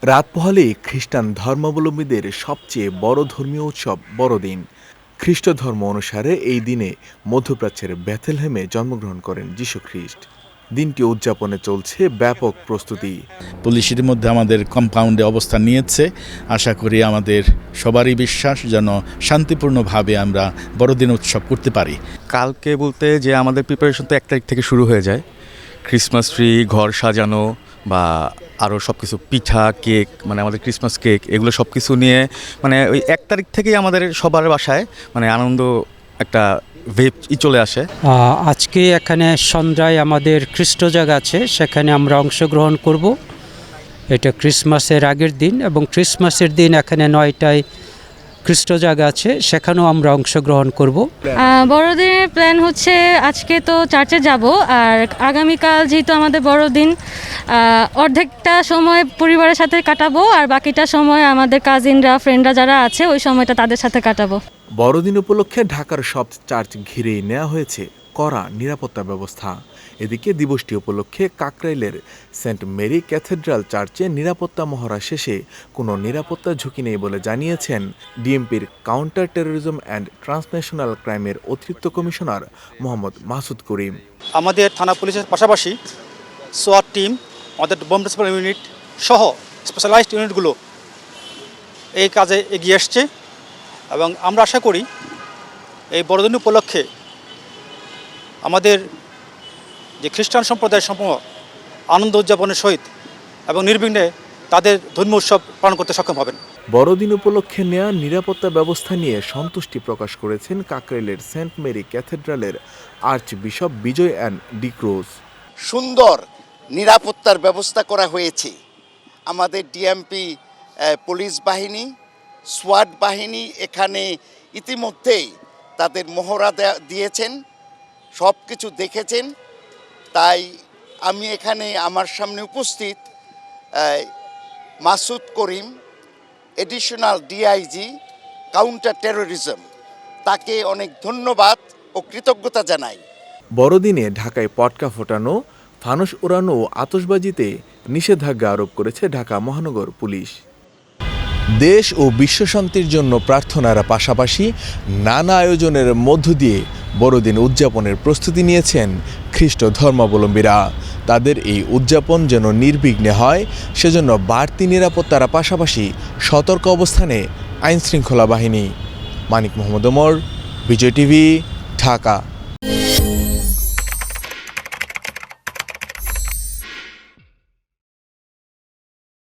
রাত পোহালেই খ্রিস্টান ধর্মাবলম্বীদের সবচেয়ে বড় ধর্মীয় উৎসব বড়দিন। খ্রিস্ট ধর্ম অনুসারে এই দিনে মধ্যপ্রাচ্যের বেথলেহেমে জন্মগ্রহণ করেন যীশু খ্রিস্ট। দিনটি উদযাপনে চলছে ব্যাপক প্রস্তুতি। পুলিশ ইতিমধ্যে আমাদের কম্পাউন্ডে অবস্থান নিয়েছে। আশা করি আমাদের সবারই বিশ্বাস যেন শান্তিপূর্ণভাবে আমরা বড়দিন উৎসব করতে পারি। কালকে বলতে যে আমাদের প্রিপারেশন তো 1 তারিখ থেকে শুরু হয়ে যায়। ক্রিসমাস ট্রি, ঘর সাজানো বা আরও সব কিছু, পিঠা, কেক, মানে আমাদের ক্রিসমাস কেক, এগুলো সব কিছু নিয়ে মানে ওই 1 তারিখ থেকেই আমাদের সবার বাসায় মানে আনন্দ একটা ভেব চলে আসে। আজকে এখানে সন্ধ্যায় আমাদের খ্রিস্টজাগ আছে, সেখানে আমরা অংশগ্রহণ করব। এটা ক্রিসমাসের আগের দিন এবং ক্রিসমাসের দিন এখানে 9টায় খ্রিস্টজাগ আছে, সেখানেও আমরা অংশগ্রহণ করব। বড়দিনের প্ল্যান হচ্ছে আজকে তো চার্চে যাব, আর আগামীকাল যেহেতু আমাদের বড়দিন, অর্ধেকটা সময় পরিবারের সাথে কাটাবো আর বাকিটা সময় আমাদের কাজিনরা, ফ্রেন্ডরা যারা আছে ওই সময়টা তাদের সাথে কাটাবো। বড়দিন উপলক্ষে ঢাকার সব চার্চ ঘিরেই নেওয়া হয়েছে কড়া নিরাপত্তা ব্যবস্থা। এদিকে দিবসটি উপলক্ষে কাকরাইলের সেন্ট মেরি ক্যাথেড্রাল চার্চে নিরাপত্তা মহড়া শেষে কোনো নিরাপত্তা ঝুঁকি নেই বলে জানিয়েছেন ডিএমপির কাউন্টার টেরোরিজম অ্যান্ড ট্রান্সন্যাশনাল ক্রাইমের অতিরিক্ত কমিশনার মোহাম্মদ মাসুদ করিম। আমাদের থানা পুলিশের পাশাপাশি সোয়াট টিম, আমাদের বোম ডিসপোজাল ইউনিট সহ স্পেশালাইজড ইউনিটগুলো এই কাজে এগিয়ে আসছে এবং আমরা আশা করি এই বড়দিন উপলক্ষে আমাদের যে খ্রিস্টান সম্প্রদায়ের সমূহ আনন্দ উদযাপনের সহিত এবং নির্বিঘ্নে তাদের ধর্মীয় উৎসব পালন করতে সক্ষম হবেন। বড়দিন উপলক্ষে নেওয়া নিরাপত্তা ব্যবস্থা নিয়ে সন্তুষ্টি প্রকাশ করেছেন কাকরাইলের সেন্ট মেরি ক্যাথেড্রালের archbishop Bejoy N D'Cruze. সুন্দর নিরাপত্তার ব্যবস্থা করা হয়েছে। আমাদের ডিএমপি পুলিশ বাহিনী, সোয়াট বাহিনী এখানে ইতিমধ্যেই তাদের মহড়া দিয়েছেন, সব কিছু দেখেছেন। তাই আমি এখানে আমার সামনে উপস্থিত মাসুদ করিম, এডিশনাল ডিআইজি কাউন্টার টেরোরিজম, তাকে অনেক ধন্যবাদ ও কৃতজ্ঞতা জানাই। বড়দিনে ঢাকায় পটকা ফোটানো, ফানুস ওড়ানো ও আতশবাজিতে নিষেধাজ্ঞা আরোপ করেছে ঢাকা মহানগর পুলিশ। দেশ ও বিশ্বশান্তির জন্য প্রার্থনার পাশাপাশি নানা আয়োজনের মধ্য দিয়ে বড়দিন উদযাপনের প্রস্তুতি নিয়েছেন খ্রিস্ট ধর্মাবলম্বীরা। তাদের এই উদযাপন যেন নির্বিঘ্নে হয়, সেজন্য বাড়তি নিরাপত্তার পাশাপাশি সতর্ক অবস্থানে আইনশৃঙ্খলা বাহিনী। মানিক মোহাম্মদ ওমর, বিজয় টিভি, ঢাকা।